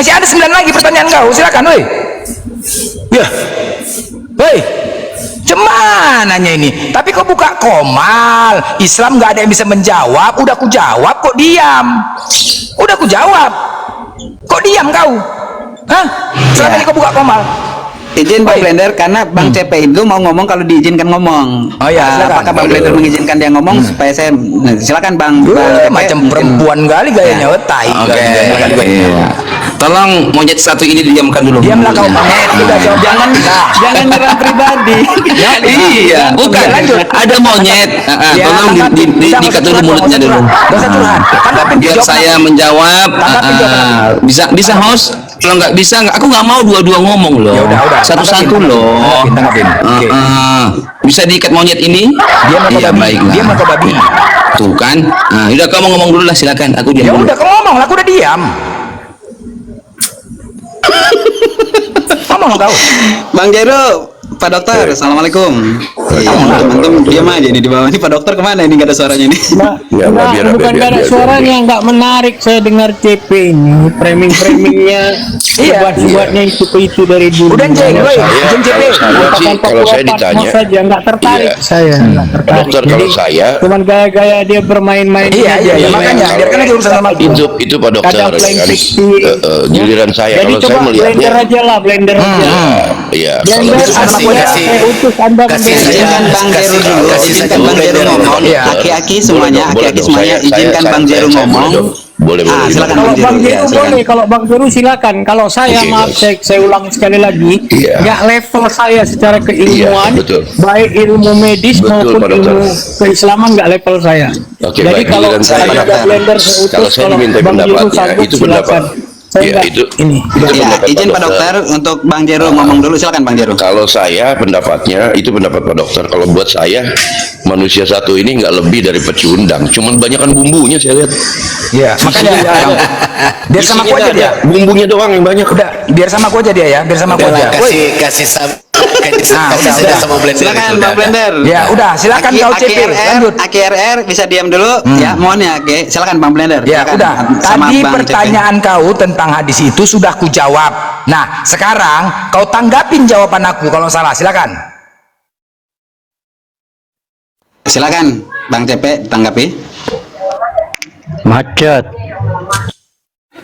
Masih ada 9 lagi pertanyaan kau, silakan, woi. Ya, woi. Cemananya ini. Tapi kau buka komal, Islam nggak ada yang bisa menjawab. Udah ku jawab, kok diam? Udah ku jawab, kok diam kau? Hah? Selama ini kau buka komal. Izin Bang Blender, karena Bang CP itu mau ngomong kalau diizinkan ngomong. Oh ya, silakan. Apakah Bang Blender mengizinkan dia ngomong supaya saya silakan Bang. Bang Macam perempuan kali gayanya, tai. Oke. Tolong monyet satu ini didiamkan dulu. Diamlah kau monyet. Udah jawab. Jangan nyerang pribadi. Iya, bukan. Ada monyet. Tolong diikat dulu mulutnya dulu. Biar saya menjawab. Bisa host? Kalau nggak bisa, aku nggak mau dua-dua ngomong loh. Satu-satu loh. Bisa diikat monyet ini? Iya, baik. Dia mau babi. Tuh kan. Nah, udah kamu ngomong dulu lah, silakan. Aku diam. Ya dulu. udah kau ngomong, aku udah diam. Ngomong kau. Bang Jero, Pak Dokter, assalamualaikum. Iya, teman-teman diam aja nih di bawah. Ini Pak Dokter kemana ini? Nggak ada suaranya nih. Bukan nggak ada suaranya, nggak menarik saya dengar CP ini. Framing-framingnya, buat-buatnya itu dari dulu. Udah Jeng, woi, Jeng CP. Kalau saya ditanya saja nggak tertarik saya. Dokter, kalau saya cuman gaya-gaya dia bermain-main. Iya, makanya biarkan aja urusan sama itu Pak Dokter kan, giliran saya. Jadi Kalau saya coba melihatnya blender aja lah, blender aja. iya, Blender utus Anda Izinkan Bang Jero dulu, izinkan Bang Jero ngomong. Aki-aki semuanya, izinkan Bang Jero ngomong. Boleh, silakan Kalau Bang Jero silakan. boleh, kalau Bang Jero silakan. Kalau saya maaf, saya ulang sekali lagi, nggak level saya secara keilmuan, baik ilmu medis maupun ilmu keislaman nggak level saya. Jadi kalau saya blender kalau saya diminta pendapatnya, itu pendapat. Saya izin Pak Dokter untuk Bang Jero ngomong dulu, silakan Bang Jero. Kalau saya pendapatnya itu pendapat Pak Dokter. Kalau buat saya manusia satu ini nggak lebih dari pecundang, cuman banyakan bumbunya saya lihat. Iya, makanya biar sama aku aja dia. Bumbunya doang yang banyak. Udah, biar sama aku aja dia ya, biar sama aku aja. Kasih Udah. Silakan Bang Blender. Ya, udah, silakan kau CP. Lanjut. AKRR bisa diam dulu ya, mohon ya. Oke, silakan Bang Blender. Ya, Silakan. udah. Sama Tadi Bang pertanyaan kau tentang hadis itu sudah ku jawab. Nah, sekarang kau tanggapin jawaban aku kalau salah. Silakan. Silakan Bang CP tanggapi. macet.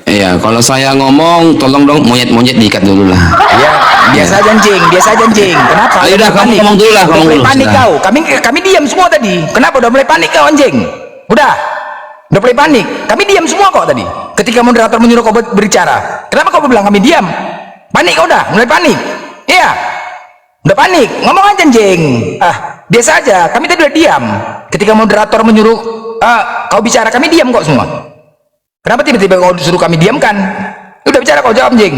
Iya, kalau saya ngomong, tolong dong monyet-monyet diikat dulu lah. Ya, biasa aja anjing, biasa aja anjing. Kenapa? Ayo dah, kamu ngomong dulu lah, Udah mulai panik kau. Kami diam semua tadi. Kenapa udah mulai panik kau anjing? Udah mulai panik. Kami diam semua kok tadi. Ketika moderator menyuruh kau berbicara, kenapa kau bilang kami diam? Panik kau udah, mulai panik. Iya, udah panik. Ngomong aja anjing. Biasa aja. Kami tadi udah diam. Ketika moderator menyuruh kau bicara, kami diam kok semua. Kenapa tiba-tiba kau suruh kami diamkan? Udah bicara kau jawab anjing.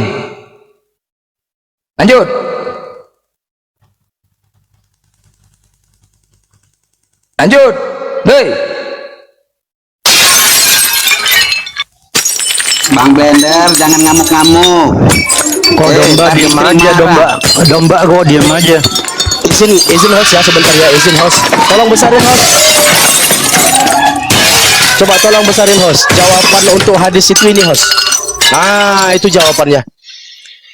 Lanjut. Lanjut. Hei. Bang Blender jangan ngamuk-ngamuk. Kok domba diam aja, domba kok diam aja. Izin host ya sebentar ya, izin host. Tolong besarin host. Coba tolong besarin host. Jawaban untuk hadis itu ini host. Nah, itu jawabannya.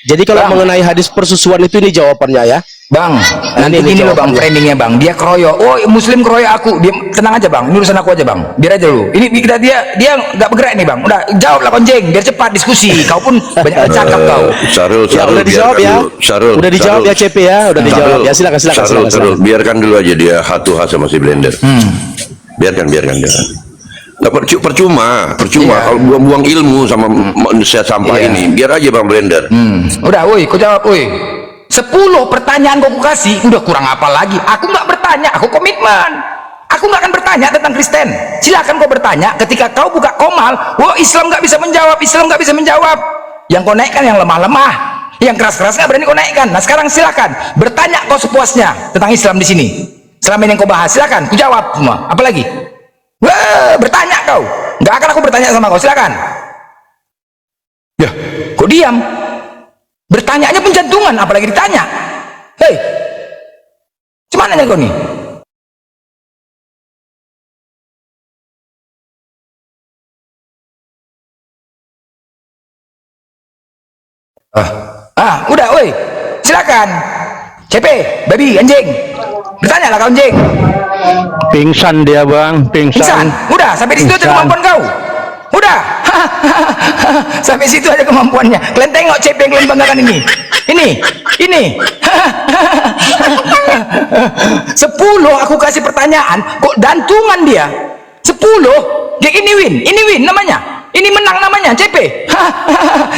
Jadi kalau mengenai hadis persusuan itu ini jawabannya ya. Bang, nanti ini loh bang, framingnya bang. Dia keroyok. Oh, muslim keroyok aku. Dia tenang aja bang. Ini urusan aku aja bang. Biar aja dulu. Ini kita dia nggak bergerak nih bang. Udah jawab lah konjeng. Biar cepat diskusi. Kau pun banyak cakap kau. Sarul, Udah dijawab ya. Udah dijawab ya CP ya. Udah dijawab ya. Silakan. Sarul, biarkan dulu aja dia hatu-hatu sama si Blender. Biarkan dia. Nggak percuma kalau buang-buang ilmu sama manusia sampah ini. Biar aja bang Blender. Udah, woi, kau jawab, woi. 10 pertanyaan kau kasih, udah kurang apa lagi? Aku nggak bertanya, aku komitmen. Aku nggak akan bertanya tentang Kristen. Silakan kau bertanya. Ketika kau buka komal, wah Islam nggak bisa menjawab, Islam nggak bisa menjawab. Yang kau naikkan yang lemah-lemah, yang keras-keras nggak berani kau naikkan. Nah sekarang silakan bertanya kau sepuasnya tentang Islam di sini. Selama ini yang kau bahas, silakan, ku jawab semua. Apalagi? Wah, bertanya kau. Nggak akan aku bertanya sama kau. Silakan. Ya, kau diam. Bertanyanya pun jantungan, apalagi ditanya. Hei, gimana kau nih? Udah, woi. Silakan. CP, babi, anjing. Bertanya lah kau anjing. Pingsan dia bang, Pingsan. Udah, sampai di situ aja kemampuan kau. Udah. Sampai situ aja kemampuannya. Kalian tengok CP yang kalian banggakan ini. Ini. 10 aku kasih pertanyaan, kok dantungan dia. 10. Dia ini win namanya. Ini menang namanya CP.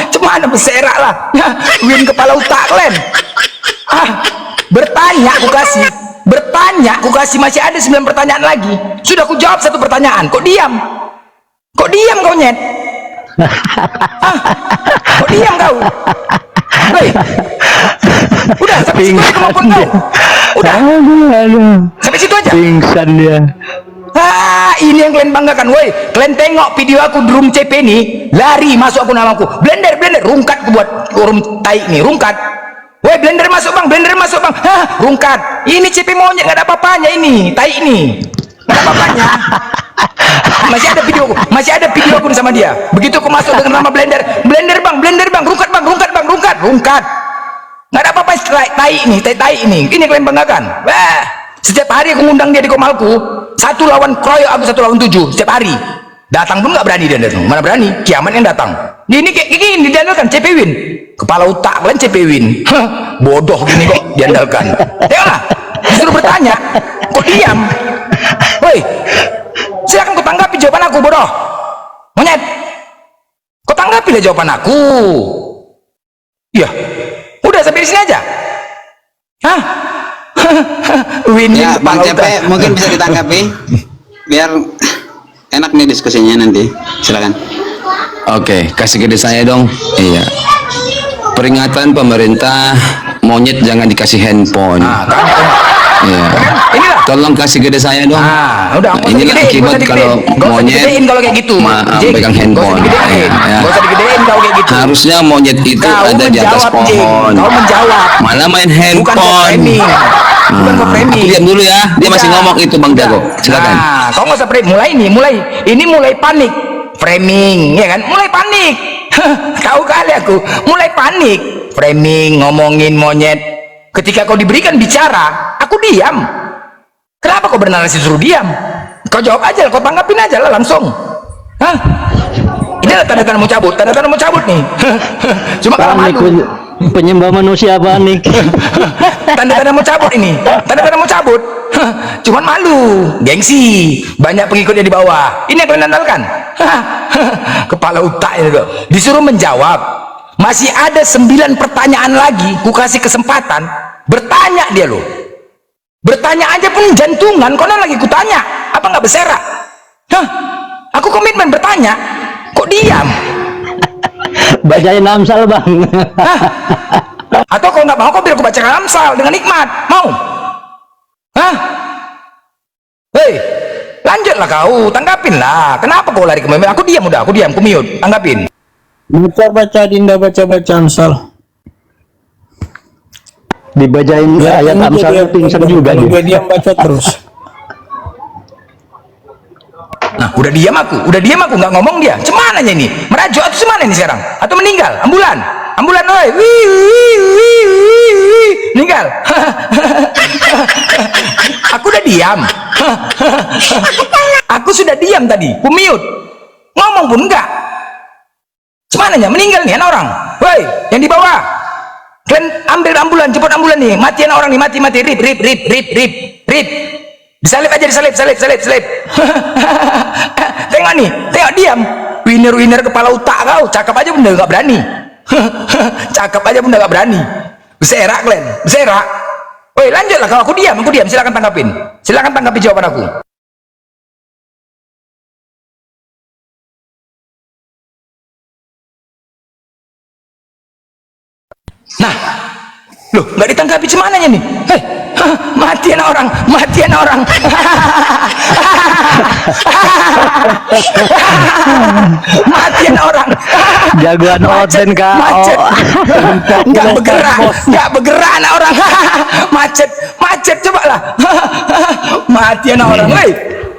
Cemana berserak lah. Win kepala otak kalian. Bertanya aku kasih masih ada 9 pertanyaan lagi. Sudah aku jawab 1 pertanyaan. Kok diam kau nyet? Kok diam kau? Hei. Udah sampai situ aja kemampuan kau. Udah. Sampai situ aja. Pingsan dia. Ini yang kalian banggakan, woi. Kalian tengok video aku drum CP ini, lari masuk akun namaku. Blender, rungkat aku buat urun tai nih, rungkat. Woi, blender masuk bang. Rungkat. Ini CP monyet, nggak ada apa-apanya ini, tai ini. Nggak ada apa-apanya. Masih ada video aku sama dia. Begitu aku masuk dengan nama blender bang, rungkat. Nggak ada apa-apa, tai ini. Ini kalian banggakan. Wah, setiap hari aku ngundang dia di komalku. 1 lawan kroyok, aku 1 lawan 7 setiap hari. Datang pun nggak berani dia datang. Mana berani? Kiamat yang datang. Ini kayak gini diandalkan CP win. Kepala otak kalian CP win. Bodoh gini kok diandalkan. Tengoklah. Disuruh bertanya, kok diam? Woi, silakan kau tanggapi jawaban aku, bodoh. Monyet. Kau tanggapi lah jawaban aku. Iya. Udah sampai di sini aja. Win Ya, Bang Cepe mungkin bisa ditanggapi biar enak nih diskusinya nanti. Silakan. Oke, kasih gede saya dong. Iya. Peringatan pemerintah, monyet jangan dikasih handphone. Iya. Inilah. Tolong kasih gede saya dong. Udah. Inilah akibat kalau monyet kalau kayak gitu. pegang handphone. Gak usah digedein kalau kayak gitu. Harusnya monyet itu ada di atas pohon. Kau menjawab. Mana main Bukan kau handphone? framing. Bukan kau framing. Aku diam dulu ya. Dia masih ngomong itu Bang Jago. Silakan. Kau nggak usah framing. Mulai panik. Framing, ya kan? Mulai panik. Tahu kali aku. Mulai panik. Framing, ngomongin monyet. Ketika kau diberikan bicara, aku diam. Kenapa kau bernarasi suruh diam? Kau jawab aja, kau tanggapin aja lah langsung. Ini adalah tanda-tanda mau cabut nih. Cuma kalau malu. Penyembah manusia panik. Tanda-tanda mau cabut ini. Cuman malu, gengsi, banyak pengikutnya di bawah. Ini yang kalian andalkan. Kepala otak itu disuruh menjawab. Masih ada 9 pertanyaan lagi. Ku kasih kesempatan. Bertanya dia loh. Bertanya aja pun jantungan. Konon lagi kutanya. Apa nggak berserak? Aku komitmen bertanya. Kok diam? Bacain Amsal bang. Atau kalau nggak mau, kau biar aku bacakan Amsal dengan nikmat. Mau? Hei, lanjutlah kau. Tanggapin lah. Kenapa kau lari ke meme? Aku diam udah. Aku mute. Tanggapin. Baca Dinda baca Amsal. Dibacain ayat Amsal pingsan juga dia dia. diam baca terus. Nah, udah diam aku nggak ngomong dia. Cemananya ini? Merajuk atau semana ini sekarang? Atau meninggal? Ambulan, woi. Meninggal. Aku udah diam. Aku sudah diam tadi. Ku mute. Ngomong pun enggak. Cemananya? Meninggal nih anak orang. Woi, yang di bawah. Kalian ambil ambulan, cepat ambulan nih. Mati anak orang nih, mati. Rip. Disalib aja, disalib. Tengok nih, diam. Winner kepala otak kau. Cakap aja bunda nggak berani. Berserak kalian, berserak. Woi, lanjutlah kalau aku diam. Silakan tanggapi jawaban aku. Nah, loh, nggak ditanggapi cemananya nih. Hei, mati anak orang. Mati anak orang. Jagoan Oden kak. Macet. Nggak bergerak anak orang. Macet coba lah. Mati anak orang. Woi,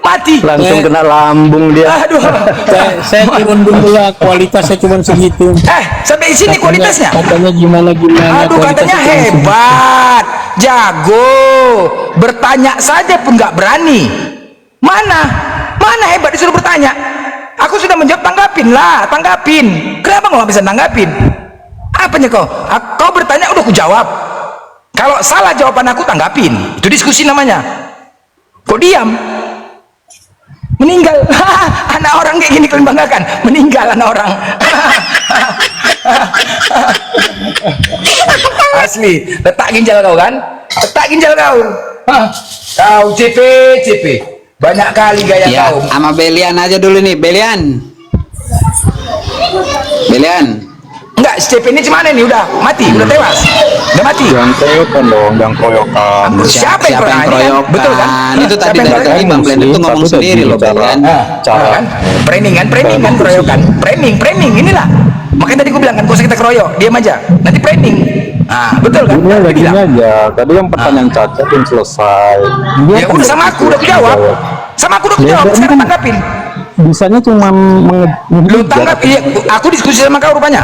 mati. Langsung kena lambung dia. Aduh. Saya turun dulu lah, kualitasnya cuma segitu. Sampai sini kualitasnya. Katanya gimana. Aduh, katanya hebat, jago, bertanya saja pun nggak berani. Mana hebat disuruh bertanya? Aku sudah menjawab, tanggapin. Kenapa nggak bisa tanggapin? Apanya kau? Kau bertanya, udah aku jawab. Kalau salah jawaban aku, tanggapin. Itu diskusi namanya. Kok diam? Meninggal. Anak orang kayak gini kalian banggakan. Meninggal anak orang. Asli. Letak ginjal kau kan? Letak ginjal kau. Kau CP. Banyak kali gaya Ya, kau. sama Belian aja dulu nih, Belian. Enggak, CP ini gimana nih? Udah mati, udah tewas. Udah mati. Jangan keroyokan dong, jangan keroyokan. Siapa yang keroyokan? Betul kan? Itu Siapa tadi yang dari keroyokan? Bang Blender tuh ngomong sendiri loh, Belian. Kan? Framing kan keroyokan. Framing inilah. Makanya tadi gue bilang kan, gak usah kita keroyok, diam aja. Nanti framing. Betul kan? Ini Tadi gini bilang. aja. Tadi yang pertanyaan Caca belum selesai. Ya udah sama aku udah kujawab. Sekarang tanggapin. Bisanya cuma Lu tanggap, iya, aku diskusi sama kau rupanya.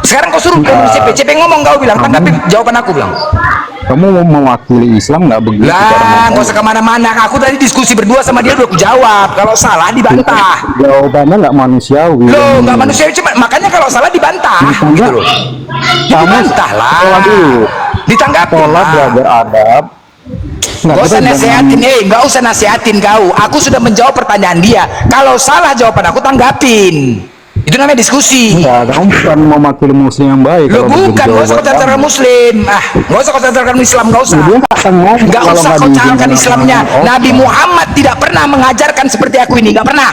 Sekarang kau suruh CP ngomong, kau bilang tanggapin jawaban aku bilang. Kamu mau mewakili Islam nggak begitu? Lah, nggak usah kemana-mana. Aku tadi diskusi berdua sama dia udah aku jawab. Kalau salah dibantah. Jawabannya nggak manusiawi. Loh, nggak manusiawi, cuma makanya kalau salah dibantah, gitu loh. Dibantah lah. Ditanggapi. Sholat belajar adab. Gak usah nasehatin, nggak usah nasehatin kau. Aku sudah menjawab pertanyaan dia. Kalau salah jawaban aku, tanggapin. Itu namanya diskusi. Enggak, kamu bukan mewakili muslim yang baik. Lo bukan, gak usah kau cari muslim. Gak usah kau cari Islam, gak usah. Dia nggak akan ngomong Gak kalau usah nggak kau diizinkan carikan sama Islamnya. Allah. Nabi Muhammad tidak pernah mengajarkan seperti aku ini, gak pernah.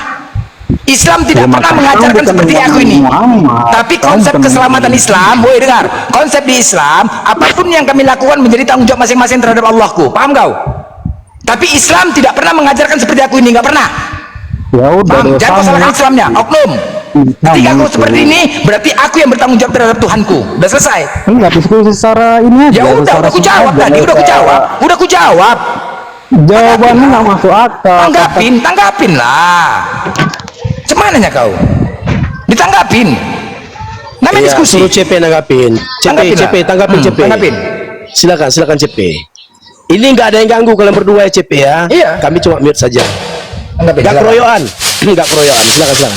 Islam tidak Ya, pernah makanya mengajarkan kamu bukan seperti aku ini. Muhammad. Tapi Kamu konsep bukan keselamatan Muhammad. Islam, boy dengar. Konsep di Islam, apapun yang kami lakukan menjadi tanggung jawab masing-masing terhadap Allahku. Paham kau? Tapi Islam tidak pernah mengajarkan seperti aku ini, nggak pernah. Ya udah. Paham? Jangan kau salahkan Islamnya, oknum. Ketika aku itu. seperti ini, berarti aku yang bertanggung jawab terhadap Tuhanku. Udah selesai. Enggak, diskusi secara ini aja. Ya udah secara aku jawab singkat tadi, aja. udah aku jawab. Jawabannya nggak masuk akal. Tanggapin lah. Cemananya kau? Ditanggapin. Namanya Iya, diskusi. suruh CP nanggapin. Tanggapin lah. Tanggapin CP. Tanggapin. Silakan CP. Ini nggak ada yang ganggu kalian berdua ya CP ya. Iya. Kami cuma mute saja. Tanggapin. Nggak silakan. keroyokan. Nggak keroyokan. Silakan.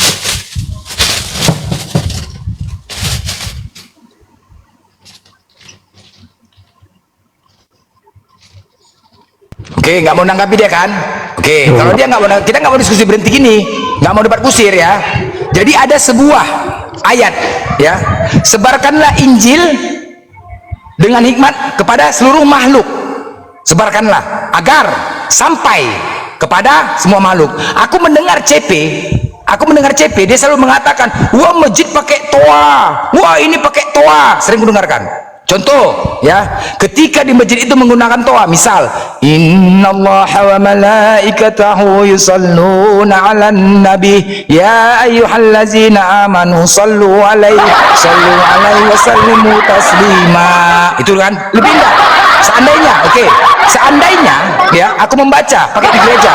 Oke, nggak mau nanggapi dia kan? Oke, kalau dia nggak mau, kita nggak mau diskusi berhenti gini, nggak mau debat kusir ya. Jadi ada sebuah ayat ya, sebarkanlah Injil dengan hikmat kepada seluruh makhluk. Sebarkanlah agar sampai kepada semua makhluk. Aku mendengar CP, dia selalu mengatakan, wah masjid pakai toa, wah ini pakai toa, sering mendengarkan. Contoh ya, ketika di masjid itu menggunakan toa, misal innallaha wa malaikatahu yusalluna 'alan nabi ya ayyuhallazina amanu sallu alaihi wa sallimu taslima. Itu kan lebih indah. Seandainya ya, aku membaca pakai di gereja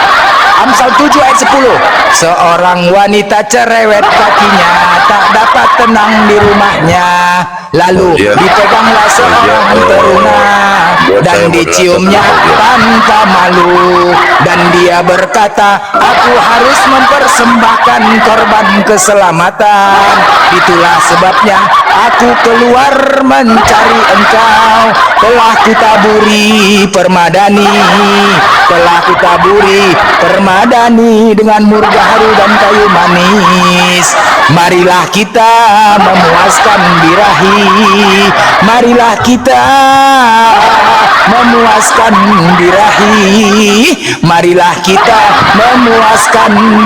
Amsal 7 ayat 10, seorang wanita cerewet kakinya tak dapat tenang di rumahnya, lalu dipeganglah seorang teruna dan diciumnya tanpa malu, dan dia berkata, aku harus mempersembahkan korban keselamatan, itulah sebabnya aku keluar mencari engkau, telah kutaburi permadani, dengan murga haru dan kayu manis. Marilah kita memuaskan birahi, marilah kita memuaskan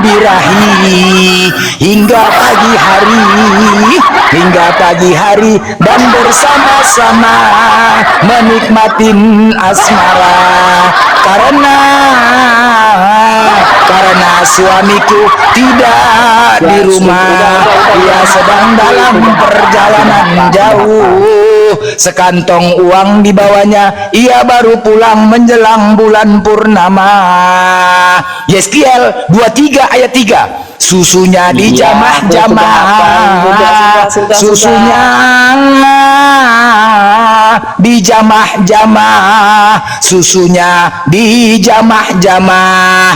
birahi hingga pagi hari dan bersama-sama menikmatin asmara, karena suamiku tidak di rumah, dia sedang dalam perjalanan jauh. sekantong uang dibawanya, ia baru pulang menjelang bulan purnama. Yeskiel 23 ayat 3. Susunya dijamah-jamah, susunya dijamah-jamah, susunya dijamah-jamah,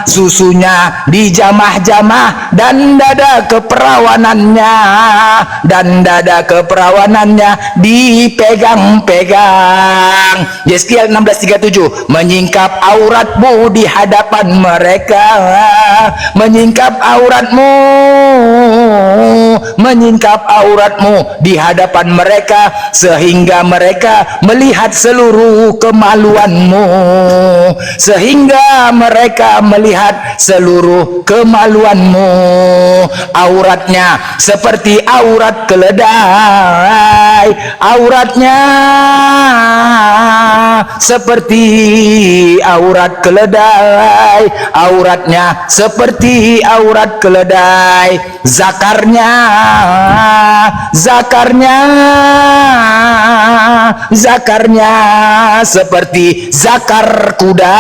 susunya dijamah-jamah, dan dada keperawanannya dipegang-pegang. Yeskiel 16:37. Menyingkap auratmu di hadapan mereka, menyingkap auratmu di hadapan mereka, sehingga mereka melihat seluruh kemaluanmu, auratnya seperti aurat keledai, auratnya seperti aurat keledai, zakarnya seperti zakar kuda.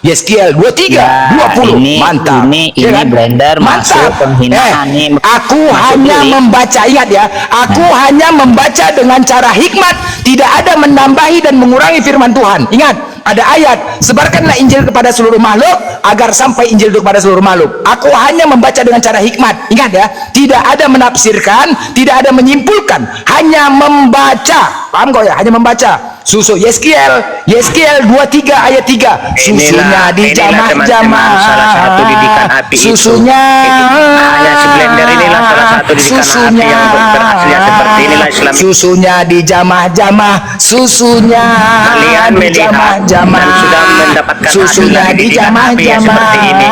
Yeskiel 23:20. Mantap. Ini Ya kan? blender masuk Mantap. penghinaan nih. Aku hanya membaca, ingat ya, aku hanya membaca dengan cara hikmat, tidak ada menambahi dan mengurangi firman Tuhan. Ingat, ada ayat, sebarkanlah Injil kepada seluruh makhluk agar sampai Injil itu kepada seluruh makhluk. Aku hanya membaca dengan cara hikmat. Ingat ya, tidak ada menafsirkan, tidak ada menyimpulkan, hanya membaca. Paham kok ya? Hanya membaca. Yeskiel 23 ayat 3. Susunya dijamah-jamah, salah satu didikan api susunya hanya si blender inilah salah satu didikan api yang berhasil seperti inilah Islam. Susunya dijamah-jamah, susunya Kalian melihat dan sudah mendapatkan susunya hasil dari didikan api yang seperti ini.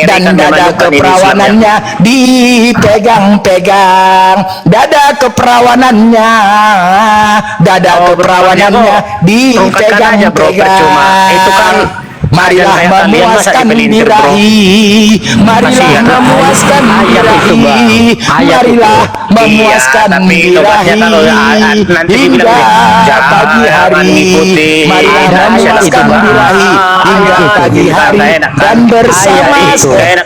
dan dada keperawanannya dipegang-pegang, dada keperawanannya dipegang-pegang. Itu kan marilah memuaskan birahi, marilah memuaskan birahi, marilah memuaskan birahi hingga pagi hari, marilah memuaskan birahi hingga pagi hari, dan bersama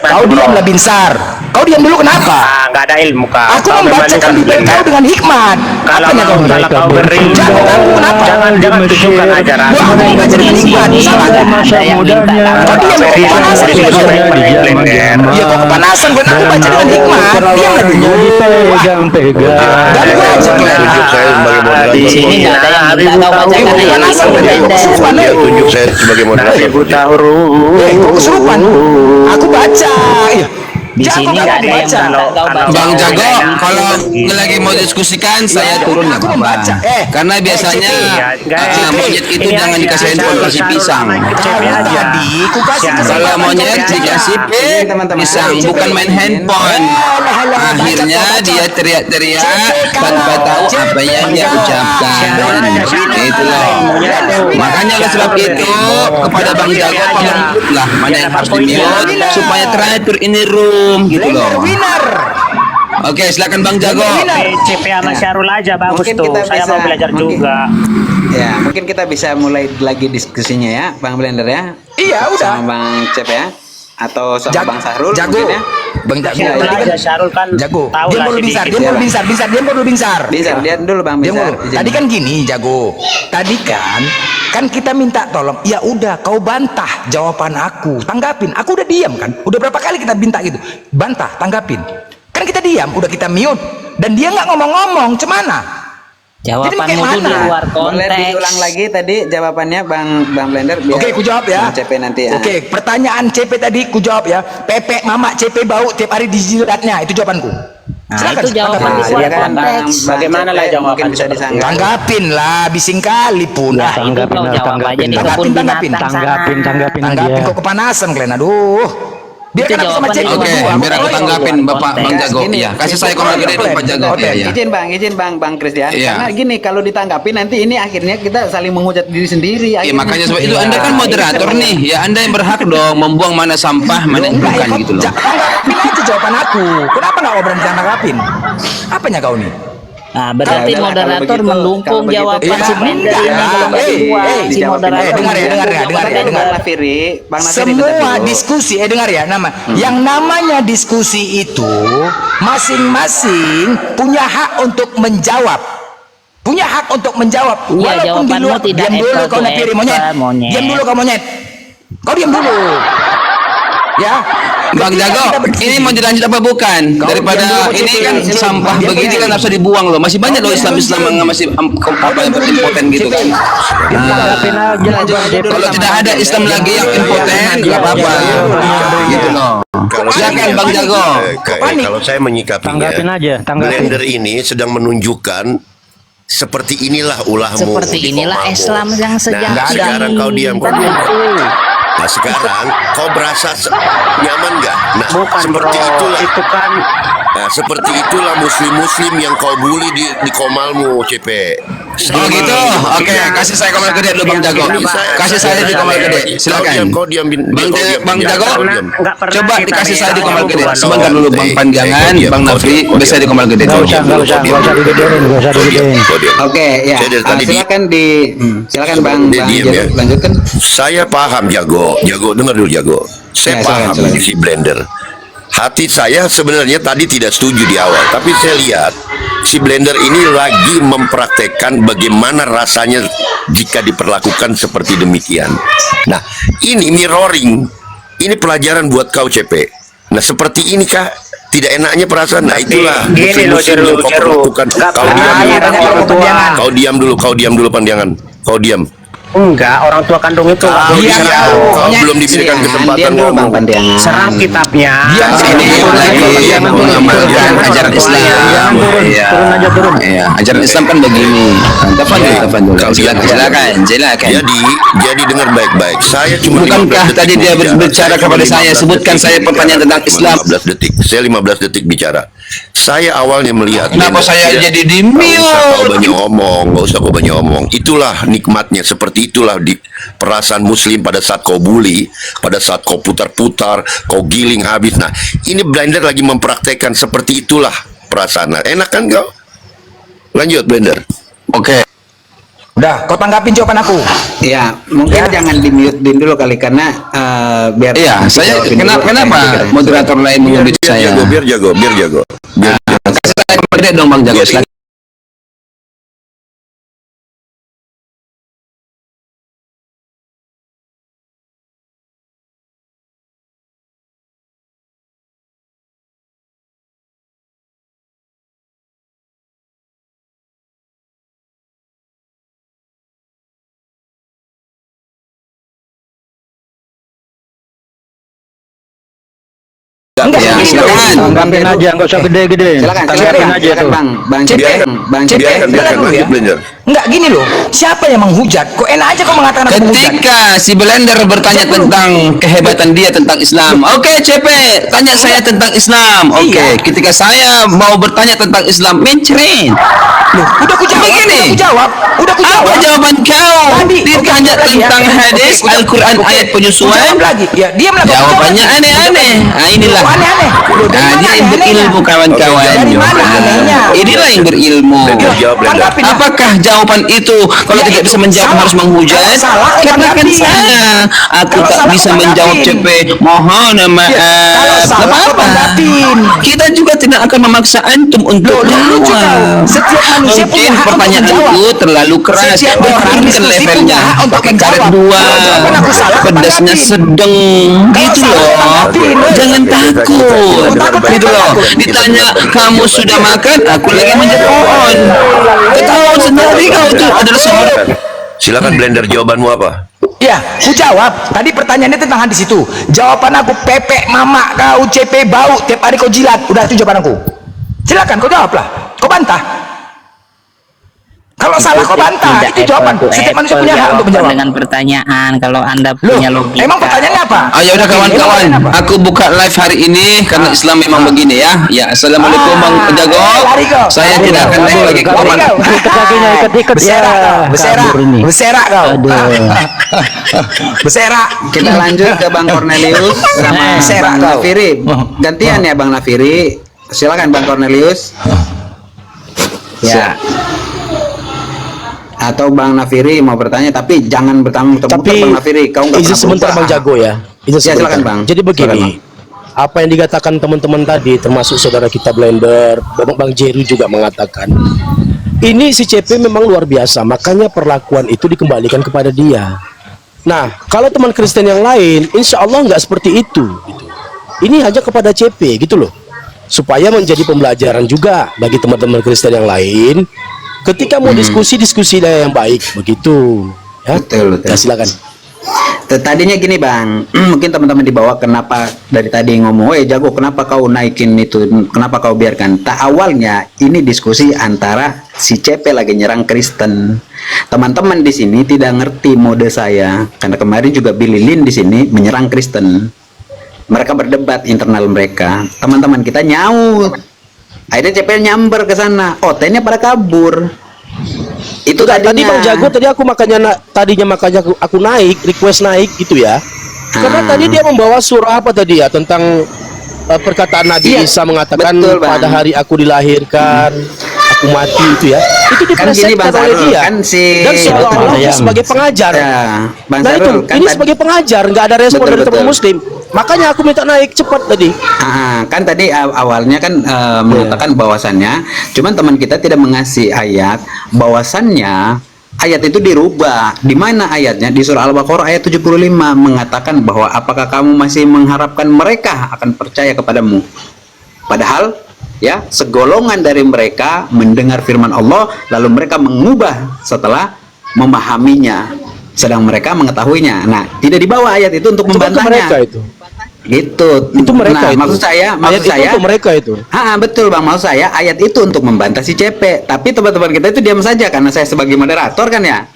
kau diamlah Binsar. Kau diam dulu, kenapa? Nggak ada ilmu kau. Aku membacakan Bibel kau dengan hikmat. Apanya kau? Kalau kau beriman, Jangan kamu, kenapa? jangan tunjukkan ajaran. Wah, aku membaca dengan hikmat. Salah nggak? Kau diam, kau kepanasan. Ya kau kepanasan, kau aku baca dengan hikmat. Diam lagi. Ganggu aja. Tunjuk saya sebagai moderator. Di sini nggak ada yang minta kau bacakan ayat itu, blender. Tunjuk saya sebagai moderator. Kau kesurupan. Aku baca. Di sini nggak ada yang minta kau baca. Bang Jago, kalau lagi mau diskusikan saya turun nggak apa-apa. Karena biasanya monyet itu jangan dikasih handphone, kasih pisang. Kalau monyet dikasih pisang, bukan main handphone. Akhirnya dia teriak-teriak tanpa tahu apa yang dia ucapkan. Itu loh. Makanya oleh sebab itu kepada Bang Jago, tolong lah mana yang harus di-mute supaya teratur ini room gitu loh. Oke, silakan Bang Jago. CP sama Syarul aja bagus Mungkin tuh. kita Saya bisa- mau belajar mungkin- juga. Ya, mungkin kita bisa mulai lagi diskusinya ya, Bang Blender ya. Iya, udah. Sama Bang Cep ya. Atau sama Bang Sahrul Jago. mungkin ya. Bang Jago. Syarul Tadi aja, Syarul kan Jago. tahu Dia lah perlu binsar, sedikit. dia perlu binsar. Bisa, lihat dulu Bang Dia Binsar. mulu. Tadi kan gini, Jago. Tadi kan kita minta tolong. Ya udah, kau bantah jawaban aku. Tanggapin. Aku udah diam kan. Udah berapa kali kita minta gitu. Bantah, tanggapin. Kan kita diam, udah kita mute. Dan dia nggak ngomong-ngomong, cemana? Jawabanmu Jadi tuh di bagaimana? luar Boleh diulang konteks. lagi tadi jawabannya Bang Blender biar Oke, ku jawab ya. Bang CP nanti ya. Oke, pertanyaan CP tadi ku jawab ya. Pepe mama CP bau tiap hari di jidatnya. Itu jawabanku. Nah, itu jawaban tanggapin. di luar Silakan Bang konteks. Bagaimana lah CP, jawaban mungkin bisa seperti disanggah. Tanggapin lah, bising kali pun. Ya, itu kau jawab aja di kebun Tanggapin, binatang sana. Tanggapin kok kepanasan kalian. Aduh. Biarkan Itu aku sama jawaban CP di luar Oke, berdua. biar aku tanggapin Bapak Bang Jago. Iya, kasih saya koordinat dari Pak Jago. Oke, Iya, iya. izin Bang Christian. Iya. Karena gini, kalau ditanggapi nanti ini akhirnya kita saling menghujat diri sendiri. Iya, akhirnya. makanya sebab itu Anda kan moderator nih. Ya Anda yang berhak dong membuang mana sampah, mana yang bukan gitu loh. Tanggapin aja itu jawaban aku. Kenapa nggak kau berani tanggapin? Apanya kau nih? Nah, berarti Ya, moderator kalau begitu- mendukung kalau begitu- jawaban Iya, si Blender enggak. ini kalau nggak dibuang si Dijawabin moderator. dulu. dengar ya, dengar ya, dengar ya, dengar. Bang Nafiri, Semua diskusi, dengar ya, yang namanya diskusi itu masing-masing punya hak untuk menjawab. Punya hak untuk menjawab. Iya, Walaupun di jawabanmu luar, tidak diam dulu apple kau to Nafiri, apple, monyet. monyet. Diam dulu kau monyet. Kau diam dulu. Ya. Bang Ketika Jago, kita berdiskusi- ini mau dilanjut apa bukan? Kau Daripada diam dulu, ini Cipi. kan Cipi. sampah Diam begini dulu. kan harus dibuang loh. Masih banyak loh Kau diam Islam dulu. yang masih apa yang impoten gitu kan. Tanggapin aja dulu Kalau sama tidak ada aja. Islam lagi yang impoten, nggak apa-apa. Gitu loh. Kalau Silakan saya- Bang Jago. Kalau saya menyikapinya, Tanggapin aja, tanggapin. Blender ini sedang menunjukkan seperti inilah ulahmu. Seperti di inilah komamu. Islam yang sejati. Nah, sekarang kau diam, kau diam. Nah, sekarang kau berasa nyaman nggak? Nah, Bukan seperti bro, itulah. itu kan Nah, seperti itulah muslim-muslim yang kau bully di komalmu, CP. Oh gitu. Oke, kasih saya komal gede dulu Bang Jago. Kasih saya di komal gede. Silakan. Kau diam, Bang Jago, nggak pernah coba kita dikasih nih, saya di komal orang gede. tua Sebentar dulu Bang Panjangan, Bang Nafri, bisa di komal gede. Nggak usah digedein. Oke, ya. Saya dari tadi Silakan Bang Dia diem Jago, ya. lanjutkan. Saya paham Jago dengar dulu Jago. Saya Ya, paham silakan. si Blender. Hati saya sebenarnya tadi tidak setuju di awal, tapi saya lihat si Blender ini lagi mempraktekkan bagaimana rasanya jika diperlakukan seperti demikian. Nah, ini mirroring, ini pelajaran buat kau CP. Nah, seperti ini kah? Tidak enaknya perasaan. Nah, itulah Gini loh, musuh-musuh yang kau Jeru. perlakukan. Nggak Kau pernah diam ada dulu. orang tua. Kau diam dulu pandangan. Kau diam. Enggak, orang tua kandung itu nggak boleh Iya, bicara. Kau belum diberikan kesempatan Diam dulu Bang ngomong. Pandangan. Serang kitabnya. Ini lagi mengamalkan ajaran Islam. Iya. Iya, ajaran Islam kan begini. Telepon dulu. Silakan. Jadi dengar baik-baik. Saya cuma Bukankah 15 detik tadi dia bicara. berbicara Saya cuma kepada saya, 15 sebutkan detik saya bicara. pertanyaan tentang Cuma Islam. 15 detik. Saya 15 detik bicara. Saya awalnya melihat. Kenapa saya jadi di Nggak usah kau mute? banyak ngomong, nggak usah kau banyak ngomong. Itulah nikmatnya. Seperti itulah di perasaan Muslim pada saat kau bully, pada saat kau putar-putar, kau giling habis. Nah, ini Blender lagi mempraktekkan seperti itulah perasaan. Nah, enak kan kau? Lanjut Blender. Oke. Udah, kau tanggapin jawaban aku. Ya, mungkin jangan di-mute dulu kali karena biar Iya, saya dijawabin dulu kenapa apa yang moderator lain mengundit saya? Biar jago. Kasih saya gede dong Bang Jago. Silakan. Enggak, Ya, silakan. Tanggapin aja, nggak usah gede-gede. Silakan, Tanggapin silakan, aja silakan tuh. Bang CP, Bang CP, Bang dengar dulu ya. Blender. Enggak gini loh, siapa yang menghujat? Kok enak aja kau mengatakan aku menghujat? Ketika si Blender bertanya tentang kehebatan dia tentang Islam, oke CP, tanya saya tentang Islam. Oke, Iya. ketika saya mau bertanya tentang Islam, mencret. Loh, udah ku jawab, Begini. udah ku jawab. Apa jawaban kau? Tadi, Ditanya oke, lagi ya. tentang hadis, Oke, Al-Quran, oke. ayat Ku penyesuaian. jawab lagi. Ya, diam lah. kau Jawabannya jawab. aneh-aneh. Nah, inilah. Loh, aneh-aneh. Loh, dari Nah, mana dia yang aneh-anehnya? berilmu kawan-kawan. Dari mana Nah, anehnya? inilah yang berilmu. Blender, jawab Blender. Tanggapin lah. Apakah jawaban itu kalau Ya, tidak itu bisa menjawab salah. harus menghujat? Kalau salah, Karena kan tanggapin. aku Kalau tak salah, bisa tanggapin. menjawab CP. Mohon maaf. Kalau salah, Nggak kau tanggapin. Kita juga tidak akan memaksa antum untuk Loh, lucu kau. jawab. Setiap manusia punya Mungkin hak untuk pertanyaanku menjawab. terlalu keras. Setiap orang Turunkan diskusi levelnya. punya hak untuk Pakai karet menjawab. 2. Kalau jawaban aku salah, Pedasnya tanggapin. sedang. Gitu salah, loh. tanggapin. Jangan Oke, takut. takut, Gitu loh. takut. Ditanya kamu sudah makan, aku lagi menjadi pohon. Ketahuan sendiri kau itu adalah seorang. Silakan Blender, jawabanmu apa? Ya, ku jawab. Tadi pertanyaannya tentang hadis itu. Jawaban aku pepek mama kau CP bau tiap hari kau jilat. Udah itu jawaban aku. Silakan kau jawablah. Kau bantah. Kalau salah kau bantah, itu jawaban. Setiap manusia punya hak untuk menjawab. Dengan pertanyaan, kalau Anda Loh, punya logika. emang pertanyaannya apa? Ya udah kawan-kawan, aku buka live hari ini karena Islam memang begini ya. Ya, assalamualaikum Bang Jago. Saya tidak akan live lagi kawan. Ikat kakinya, ikat Berserak ya. kau, berserak, Kabur ini. berserak kau. Berserak. Kita lanjut ke Bang Cornelius sama Serak Bang kau. Nafiri. Gantian ya Bang Nafiri. Silakan Bang Cornelius. Ya. Atau Bang Nafiri mau bertanya, tapi jangan bertanya Tapi Bang Nafiri. Kau nggak izin pernah sebentar berubah. Bang Jago ya. Izin Ya, sebentar. silakan, Bang. Jadi begini, Silakan, apa yang dikatakan teman-teman tadi, termasuk saudara kita Blender, Bang Jeru juga mengatakan, ini si CP memang luar biasa, makanya perlakuan itu dikembalikan kepada dia. Nah, kalau teman Kristen yang lain, insya Allah nggak seperti itu. Gitu. Ini hanya kepada CP, gitu loh. Supaya menjadi pembelajaran juga bagi teman-teman Kristen yang lain. Ketika mau diskusi-diskusilah yang baik, begitu. Ya, Betul. Ya, silakan. Tadinya gini Bang, mungkin teman-teman di bawah kenapa dari tadi ngomong, Jago kenapa kau naikin itu, kenapa kau biarkan? Tak, awalnya ini diskusi antara si CP lagi nyerang Kristen. Teman-teman di sini tidak ngerti mode saya, karena kemarin juga Billy Lin di sini menyerang Kristen. Mereka berdebat internal mereka, teman-teman kita nyaut. Akhirnya CP nyamber ke sana, OT-nya pada kabur. Itu Tadi tadinya. Bang Jago tadi aku makanya aku naik request naik gitu ya. Karena tadi dia membawa surah apa tadi ya tentang perkataan Nabi Iya, Isa mengatakan betul, Bang. pada hari aku dilahirkan aku mati itu ya. Itu Kan gini, dipresetkan Bang oleh Sarul, dia. kan si- Dan seolah-olah dia Betul, sebagai pengajar. Ya, Bang Nah itu Sarul, kan ini tadi- sebagai pengajar nggak ada respon Betul, dari teman betul. muslim. Makanya aku minta naik cepat tadi. Kan tadi awalnya kan mengatakan bahwasannya, cuman teman kita tidak mengasih ayat bahwasannya ayat itu dirubah. Di mana ayatnya? Di surah Al-Baqarah ayat 75 mengatakan bahwa apakah kamu masih mengharapkan mereka akan percaya kepadamu? Padahal ya segolongan dari mereka mendengar firman Allah lalu mereka mengubah setelah memahaminya, sedang mereka mengetahuinya. Nah, tidak dibawa ayat itu untuk Itu kan ke membantahnya. mereka itu. Gitu. Itu mereka Nah, itu. maksud saya Ayat itu untuk mereka itu. Betul Bang, maksud saya ayat itu untuk membantah si CP. Tapi teman-teman kita itu diam saja karena saya sebagai moderator kan ya.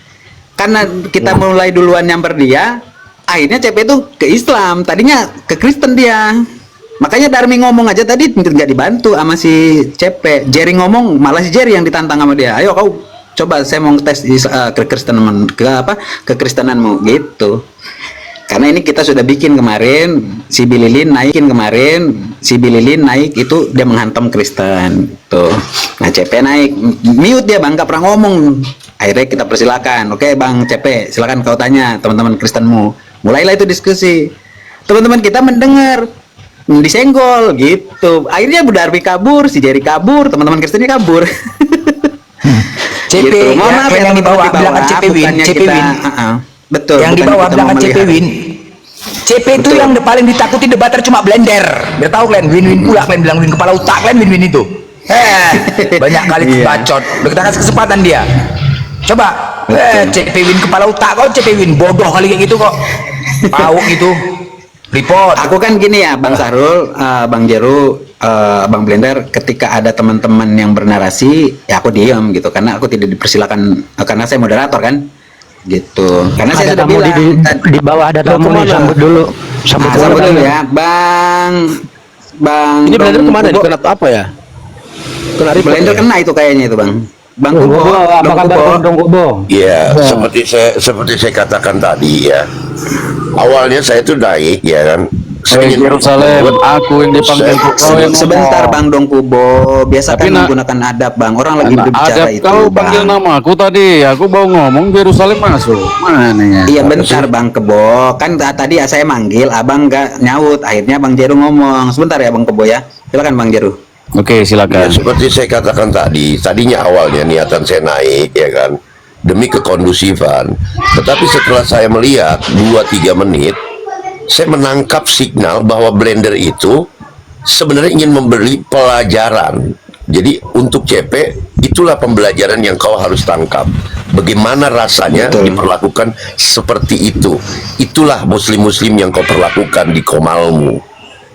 Karena kita mulai duluan nyamper dia, akhirnya CP itu ke Islam. Tadinya ke Kristen dia. Makanya Darmi ngomong aja tadi nggak dibantu sama si CP. Jerry ngomong, malah si Jerry yang ditantang sama dia. Ayo kau coba saya mau tes kekristenanmu gitu. Karena ini kita sudah bikin kemarin, si Billy Lin naikin kemarin, si Billy Lin naik itu dia menghantam Kristen tuh. Nah CP naik, mute dia Bang, gak pernah ngomong. Akhirnya kita persilakan, oke Bang CP, silakan kau tanya teman-teman Kristenmu. Mulailah itu diskusi. Teman-teman kita mendengar, disenggol gitu. Akhirnya Bu Darmi kabur, si Jerry kabur, teman-teman Kristennya kabur. CP Gitu. Mohon ya, maaf kan yang dibawa bilangan CP Win, bukannya CP kita- Win. Betul. Yang bukannya dibawa kita bilangan mau CP melihat. Win. CP itu Betul. yang paling ditakuti debater cuma Blender. Biar tahu kalian win-win pula kalian bilang win kepala otak kalian win-win itu. Banyak kali Iya. bacot. Udah kita kasih kesempatan dia. Coba CP Win kepala otak kau CP Win bodoh kali kayak gitu kok. Pauk gitu. Report. Aku kan gini ya Bang Sahrul, Bang Jeru, Bang Blender, ketika ada teman-teman yang bernarasi ya aku diam gitu karena aku tidak dipersilakan karena saya moderator kan gitu. Karena saya Ada sudah tamu bilang di bawah ada tamu nih, kemana? sambut dulu. Sambut sambut dulu. dulu ya Bang Ini Blender Dong kemana? Kubo. Kena apa ya? Kena report Blender ya? kena itu kayaknya itu Bang Kubo, Kubo, apa Dong kabar Kubo. Dong Kubo? Ya, seperti saya katakan tadi ya. Awalnya saya tuh naik ya kan. Saya ingin Yerusalem, aku yang dipanggil kau yang Sebentar ngomong. Bang Dong Kubo, biasakan Tapi menggunakan adab Bang. Orang lagi berbicara Ada itu kau panggil Bang. nama aku tadi, aku mau ngomong Yerusalem masuk. Mana ya? Iya bentar Bang Kebo, kan tadi saya manggil, abang nggak nyaut, akhirnya Bang Jeru ngomong. Sebentar ya Bang Kebo ya, silakan Bang Jeru. Oke, Ya, silakan. seperti saya katakan tadinya awalnya niatan saya naik ya kan demi kekondusifan. Tetapi setelah saya melihat 2-3 menit, saya menangkap signal bahwa Blender itu sebenarnya ingin memberi pelajaran. Jadi untuk CP itulah pembelajaran yang kau harus tangkap. Bagaimana rasanya Betul. diperlakukan seperti itu. Itulah muslim-muslim yang kau perlakukan di Komalmu.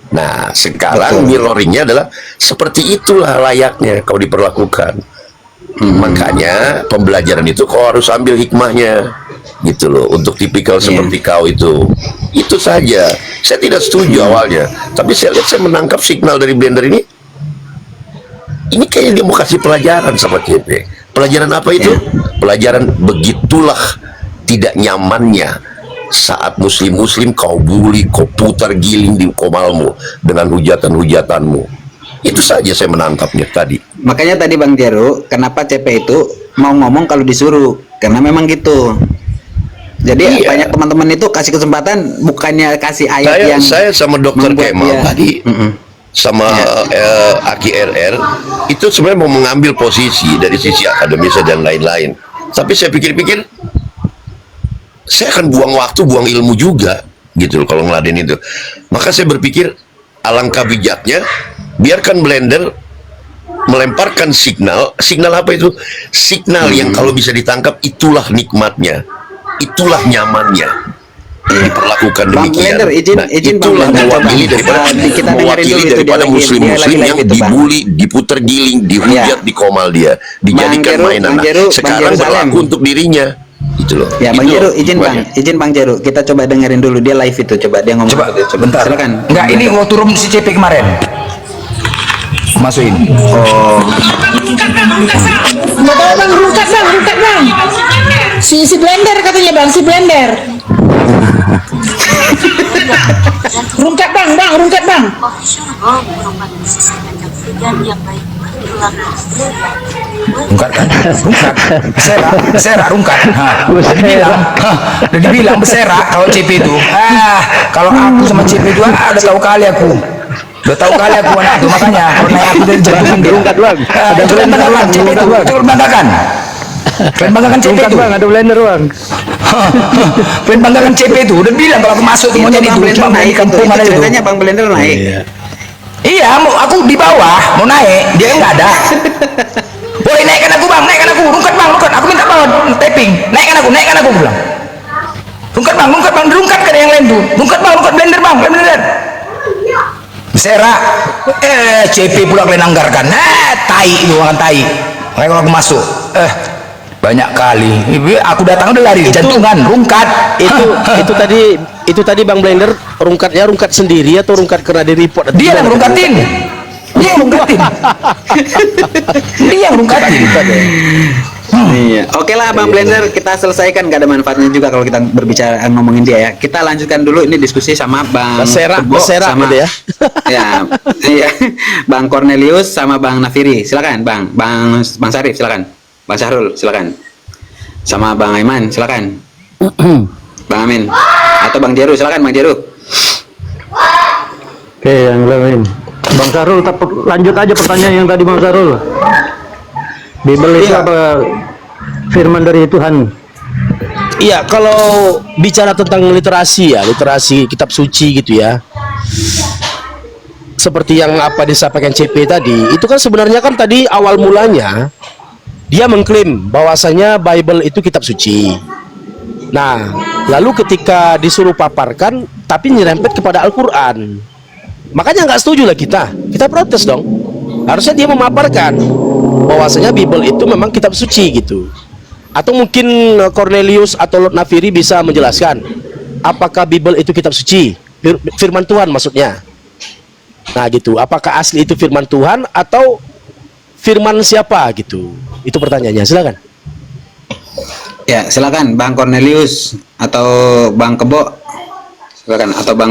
Nah, sekarang Betul. mirroringnya adalah seperti itulah layaknya kau diperlakukan. Makanya pembelajaran itu kau harus ambil hikmahnya, gitu loh. Untuk tipikal seperti kau itu saja. Saya tidak setuju awalnya, tapi saya lihat, saya menangkap signal dari Blender ini. Ini kayaknya dia mau kasih pelajaran sama CP. Pelajaran apa itu? Pelajaran begitulah tidak nyamannya saat muslim-muslim kau bully, kau putar giling di komalmu dengan hujatan-hujatanmu. Itu saja saya menangkapnya tadi. Makanya tadi Bang Jeru, kenapa CP itu mau ngomong kalau disuruh? Karena memang gitu. Jadi banyak teman-teman itu kasih kesempatan, bukannya kasih ayat Saya sama Dokter Kemal tadi, sama Aki RR, itu sebenarnya mau mengambil posisi dari sisi akademis dan lain-lain. Tapi saya pikir-pikir, saya akan buang waktu, buang ilmu juga, gitu loh, kalau ngeladen itu. Maka saya berpikir, alangkah bijaknya, biarkan Blender melemparkan signal apa itu? Signal yang kalau bisa ditangkap, itulah nikmatnya, itulah nyamannya diperlakukan demikian. Blender, itulah mewakili daripada muslim-muslim yang dibully, diputer giling, dihujat, dikomal dia, dijadikan mainan. Sekarang berlaku untuk dirinya. Gitu loh. Ya, Bang Jeru, izin Bang Jeru, kita coba dengerin dulu dia live itu, coba dia ngomong. Coba, bentar. Silakan. Enggak, ini waktu turun si CP kemarin. Masukin. Oh. Nggak tahu Bang, rungkat Bang. Si Blender katanya Bang, si Blender. Rungkat Bang. Rungkat kan? Rungkat. Beserak rungkat. Udah dibilang beserak kalau CP itu. Kalau aku sama CP itu udah tahu kali aku. Udah tahu kali aku anak itu, makanya kalau naik aku dari jatuhin dia. Rungkat Bang. Ada Itu kan banggakan CP itu. Itu banggakan. Kalian banggakan CP itu. Bang, ada Blender Bang. Kalian banggakan CP itu. Udah bilang kalau aku masuk tuh maunya itu. Cuma naik kampung mana itu. Ceritanya Bang Blender naik. Iya, aku di bawah mau naik, dia nggak ada. Boleh naikkan aku Bang, rungkat Bang, aku minta bawah tapping, naikkan aku bilang. Rungkat Rungkat yang lain tuh, rungkat Blender Bang, Blender. Beserak, CP pula kalian anggarkan, tai itu orang tai. Makanya kalau aku masuk, banyak kali, aku datang udah lari, jantungan, rungkat. Itu tadi Bang Blender rungkatnya rungkat sendiri atau rungkat karena di report? Dia yang rungkatin. Dia yang rungkatin. Iya. Oke lah Bang Blender, kita selesaikan, gak ada manfaatnya juga kalau kita berbicara ngomongin dia ya. Kita lanjutkan dulu ini diskusi sama Bang Kebo sama gitu ya. Iya. Bang Cornelius sama Bang Nafiri. Silakan Bang Sarif, silakan. Bang Syahrul, silakan. Sama Bang Aiman, silakan. Bang Amin atau Bang Jeru, silakan Bang Jeru. Oke, yang lain. Bang Sarul, lanjut aja pertanyaan yang tadi Bang Sarul. Bible itu apa firman dari Tuhan? Iya, kalau bicara tentang literasi kitab suci gitu ya. Seperti yang apa disampaikan CP tadi, itu kan sebenarnya kan tadi awal mulanya dia mengklaim bahwasanya Bible itu kitab suci. Nah, lalu ketika disuruh paparkan, tapi nyerempet kepada Al-Quran. Makanya nggak setuju lah kita protes dong. Harusnya dia memaparkan bahwasanya Bible itu memang kitab suci gitu. Atau mungkin Cornelius atau Lord Nafiri bisa menjelaskan apakah Bible itu kitab suci, firman Tuhan maksudnya. Nah gitu, apakah asli itu firman Tuhan atau firman siapa gitu? Itu pertanyaannya, silakan. Ya, silakan Bang Cornelius atau Bang Kebo. Silakan, atau Bang